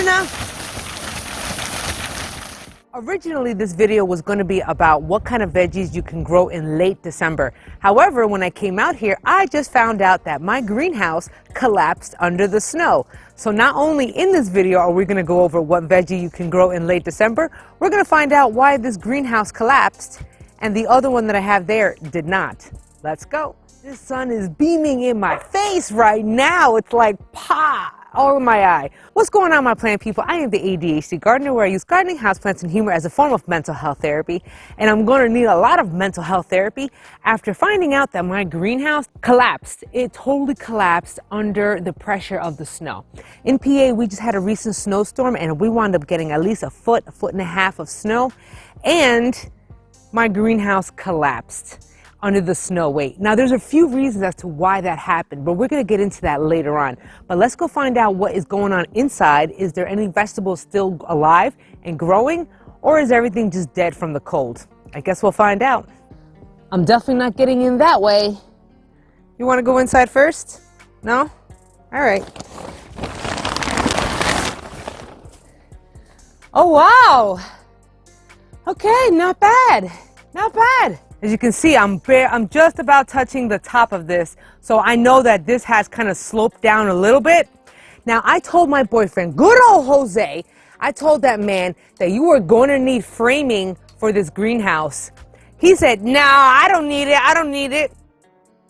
enough. Originally, this video was going to be about what kind of veggies you can grow in late December. However, when I came out here, I just found out that my greenhouse collapsed under the snow. So not only in this video are we going to go over what veggie you can grow in late December, we're going to find out why this greenhouse collapsed and the other one that I have there did not. Let's go. This sun is beaming in my face right now. It's like pah! All in my eye. What's going on, my plant people? I am the ADHD gardener, where I use gardening, houseplants, and humor as a form of mental health therapy. And I'm going to need a lot of mental health therapy after finding out that my greenhouse collapsed. It totally collapsed under the pressure of the snow. In PA, we just had a recent snowstorm, and we wound up getting at least a foot and a half of snow. And my greenhouse collapsed under the snow weight. Now, there's a few reasons as to why that happened, but we're going to get into that later on. But let's go find out what is going on inside. Is there any vegetables still alive and growing, or is everything just dead from the cold? I guess we'll find out. I'm definitely not getting in that way. You want to go inside first? No? All right. Oh, wow. Okay, not bad. Not bad. As you can see, I'm just about touching the top of this, so I know that this has kind of sloped down a little bit. Now, I told my boyfriend, good old Jose, I told that man that you were going to need framing for this greenhouse. He said, no, I don't need it, I don't need it.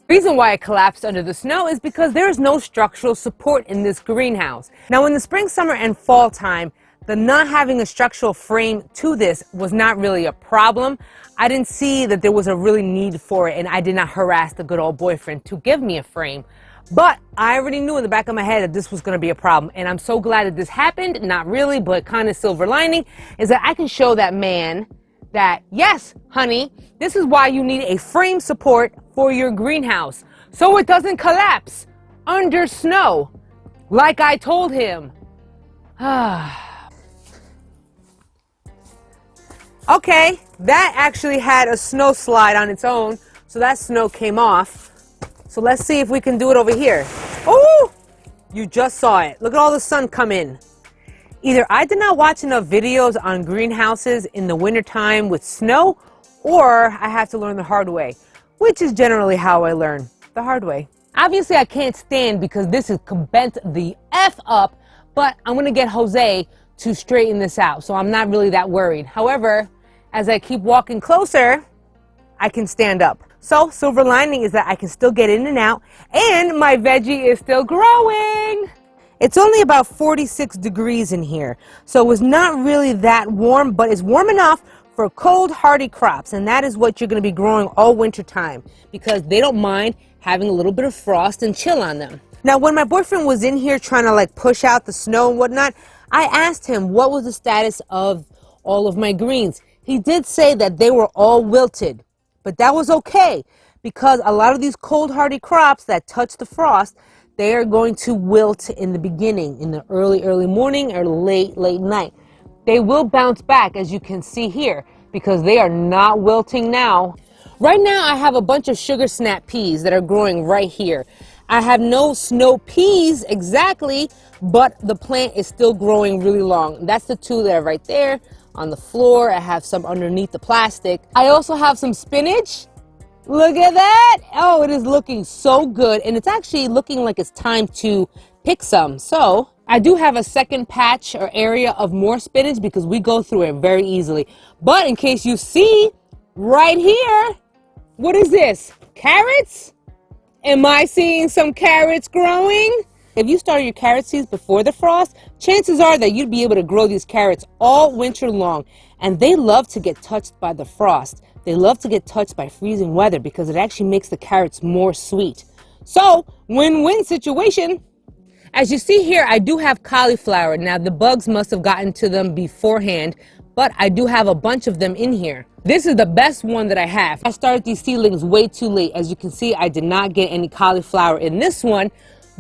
The reason why it collapsed under the snow is because there is no structural support in this greenhouse. Now, in the spring, summer, and fall time, the not having a structural frame to this was not really a problem. I didn't see that there was a really need for it, and I did not harass the good old boyfriend to give me a frame. But I already knew in the back of my head that this was going to be a problem, and I'm so glad that this happened. Not really, but kind of silver lining is that I can show that man that, yes, honey, this is why you need a frame support for your greenhouse, so it doesn't collapse under snow, like I told him. Okay, that actually had a snow slide on its own, so that snow came off. So let's see if we can do it over here. Oh, you just saw it. Look at all the sun come in. Either I did not watch enough videos on greenhouses in the wintertime with snow, or I have to learn the hard way, which is generally how I learn, the hard way. Obviously, I can't stand because this is bent the F up, but I'm going to get Jose to straighten this out, so I'm not really that worried. However, as I keep walking closer, I can stand up. So, silver lining is that I can still get in and out, and my veggie is still growing. It's only about 46 degrees in here, so it's not really that warm, but it's warm enough for cold, hardy crops, and that is what you're going to be growing all winter time, because they don't mind having a little bit of frost and chill on them. Now, when my boyfriend was in here trying to like push out the snow and whatnot, I asked him what was the status of all of my greens. He did say that they were all wilted, but that was okay because a lot of these cold hardy crops that touch the frost, they are going to wilt in the beginning, in the early morning or late night. They will bounce back, as you can see here, because they are not wilting now. Right now I have a bunch of sugar snap peas that are growing right here. I have no snow peas exactly, but the plant is still growing really long. That's the two that are right there on the floor. I have some underneath the plastic. I also have some spinach. Look at that. Oh, it is looking so good. And it's actually looking like it's time to pick some. So I do have a second patch or area of more spinach because we go through it very easily. But in case you see right here, what is this? Carrots? Am I seeing some carrots growing? If you started your carrot seeds before the frost, chances are that you'd be able to grow these carrots all winter long. And they love to get touched by the frost. They love to get touched by freezing weather because it actually makes the carrots more sweet. So, win-win situation. As you see here, I do have cauliflower. Now, the bugs must have gotten to them beforehand, but I do have a bunch of them in here. This is the best one that I have. I started these seedlings way too late. As you can see, I did not get any cauliflower in this one,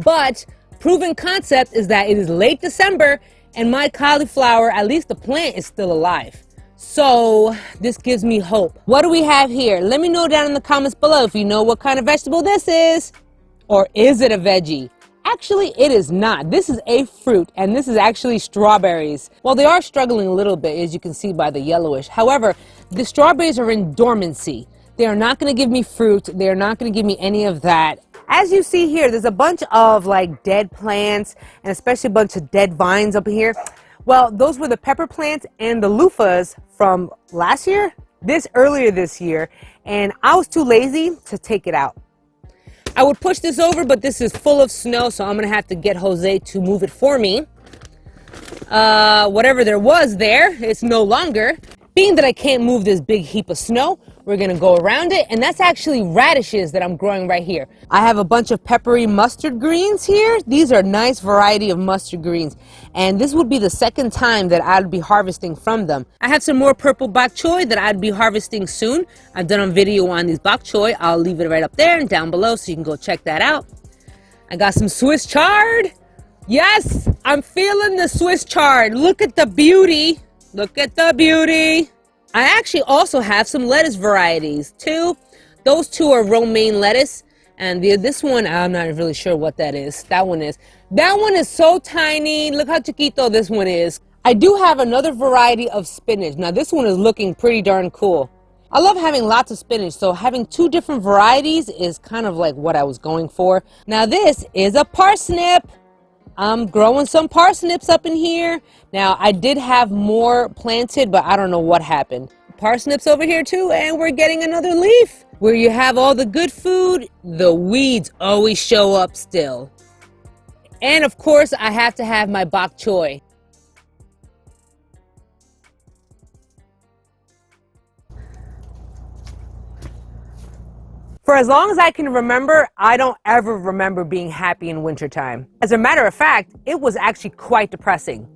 but proven concept is that it is late December and my cauliflower, at least the plant, is still alive. So this gives me hope. What do we have here? Let me know down in the comments below if you know what kind of vegetable this is. Or is it a veggie? Actually, it is not. This is a fruit, and this is actually strawberries. Well, they are struggling a little bit, as you can see by the yellowish. However, the strawberries are in dormancy. They are not going to give me fruit. They are not going to give me any of that. As you see here, there's a bunch of like dead plants, and especially a bunch of dead vines up here. Well, those were the pepper plants and the loofahs from last year, earlier this year, and I was too lazy to take it out. I would push this over, but this is full of snow, so I'm gonna have to get Jose to move it for me. Whatever there was there, it's no longer. Being that I can't move this big heap of snow, we're gonna go around it, and that's actually radishes that I'm growing right here. I have a bunch of peppery mustard greens here. These are a nice variety of mustard greens, and this would be the second time that I'd be harvesting from them. I have some more purple bok choy that I'd be harvesting soon. I've done a video on these bok choy. I'll leave it right up there and down below so you can go check that out. I got some Swiss chard. Yes, I'm feeling the Swiss chard. Look at the beauty. Look at the beauty. I actually also have some lettuce varieties too. Those two are romaine lettuce, and this one, I'm not really sure what that is. That one is so tiny. Look how chiquito this one is. I do have another variety of spinach. Now this one is looking pretty darn cool. I love having lots of spinach, so having two different varieties is kind of like what I was going for. Now this is a parsnip. I'm growing some parsnips up in here. Now, I did have more planted, but I don't know what happened. Parsnips over here too, and we're getting another leaf. Where you have all the good food, the weeds always show up still. And of course, I have to have my bok choy. For as long as I can remember, I don't ever remember being happy in wintertime. As a matter of fact, it was actually quite depressing.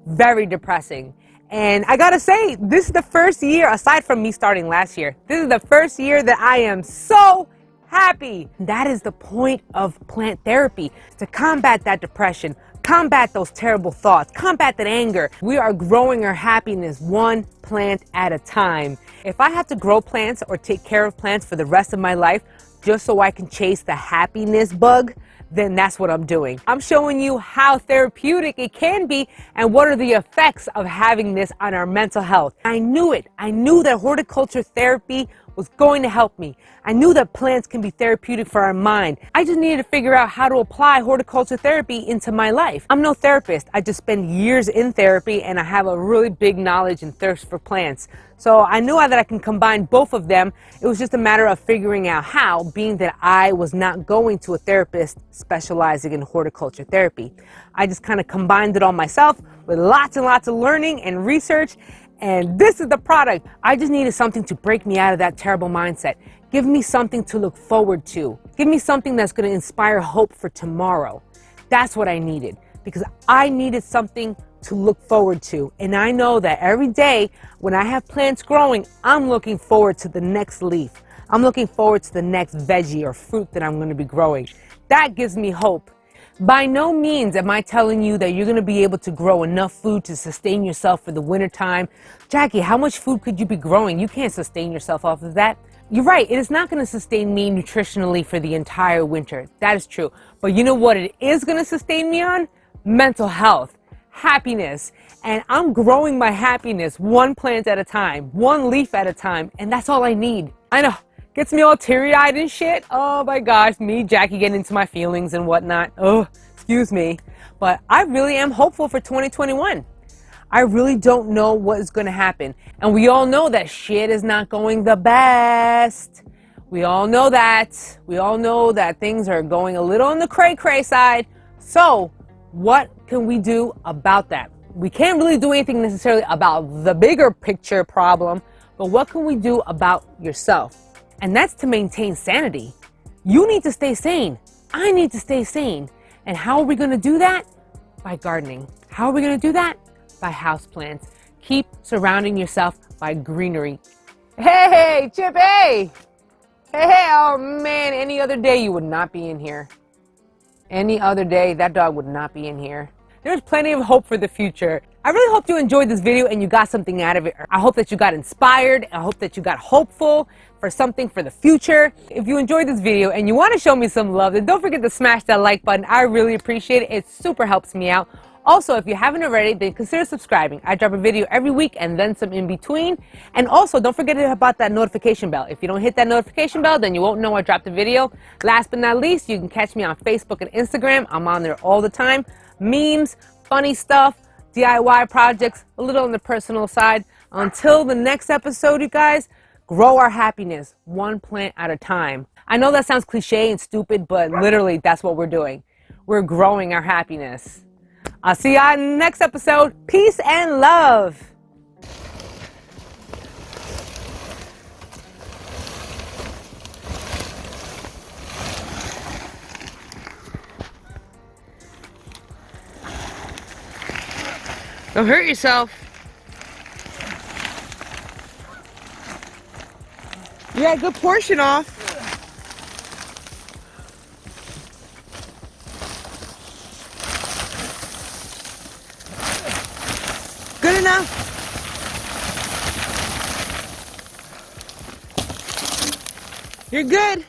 Very depressing. And I gotta say, this is the first year, aside from me starting last year, this is the first year that I am so happy. That is the point of plant therapy, to combat that depression, combat those terrible thoughts, combat that anger. We are growing our happiness one plant at a time. If I have to grow plants or take care of plants for the rest of my life just so I can chase the happiness bug, then that's what I'm doing. I'm showing you how therapeutic it can be and what are the effects of having this on our mental health. I knew it. I knew that horticulture therapy was going to help me. I knew that plants can be therapeutic for our mind. I just needed to figure out how to apply horticulture therapy into my life. I'm no therapist. I just spend years in therapy and I have a really big knowledge and thirst for plants. So I knew that I can combine both of them. It was just a matter of figuring out how, being that I was not going to a therapist specializing in horticulture therapy. I just kind of combined it all myself with lots and lots of learning and research. And this is the product. I just needed something to break me out of that terrible mindset. Give me something to look forward to. Give me something that's going to inspire hope for tomorrow. That's what I needed, because I needed something to look forward to. And I know that every day when I have plants growing, I'm looking forward to the next leaf. I'm looking forward to the next veggie or fruit that I'm going to be growing. That gives me hope. By no means am I telling you that you're going to be able to grow enough food to sustain yourself for the winter time. Jackie, how much food could you be growing? You can't sustain yourself off of that. You're right, it is not going to sustain me nutritionally for the entire winter. That is true. But you know what it is going to sustain me on? Mental health, happiness. And I'm growing my happiness one plant at a time, one leaf at a time, and that's all I need. I know. Gets me all teary-eyed and shit. Oh my gosh, me, Jackie, getting into my feelings and whatnot. Oh, excuse me. But I really am hopeful for 2021. I really don't know what is going to happen. And we all know that shit is not going the best. We all know that. We all know that things are going a little on the cray-cray side. So what can we do about that? We can't really do anything necessarily about the bigger picture problem, but what can we do about yourself? And that's to maintain sanity. You need to stay sane. I need to stay sane. And how are we going to do that? By gardening. How are we going to do that? By houseplants. Keep surrounding yourself by greenery. Hey, Chip, hey! Hey, oh man, any other day you would not be in here. Any other day, that dog would not be in here. There's plenty of hope for the future. I really hope you enjoyed this video and you got something out of it. I hope that you got inspired. I hope that you got hopeful for something for the future. If you enjoyed this video and you want to show me some love, then don't forget to smash that like button. I really appreciate it. It super helps me out. Also, if you haven't already, then consider subscribing. I drop a video every week and then some in between. And also, don't forget about that notification bell. If you don't hit that notification bell, then you won't know I dropped a video. Last but not least, you can catch me on Facebook and Instagram. I'm on there all the time. Memes, funny stuff, DIY projects, a little on the personal side. Until the next episode, you guys, grow our happiness one plant at a time. I know that sounds cliche and stupid, but literally that's what we're doing. We're growing our happiness. I'll see you on the next episode. Peace and love. Don't hurt yourself. You got a good portion off. Good enough. You're good.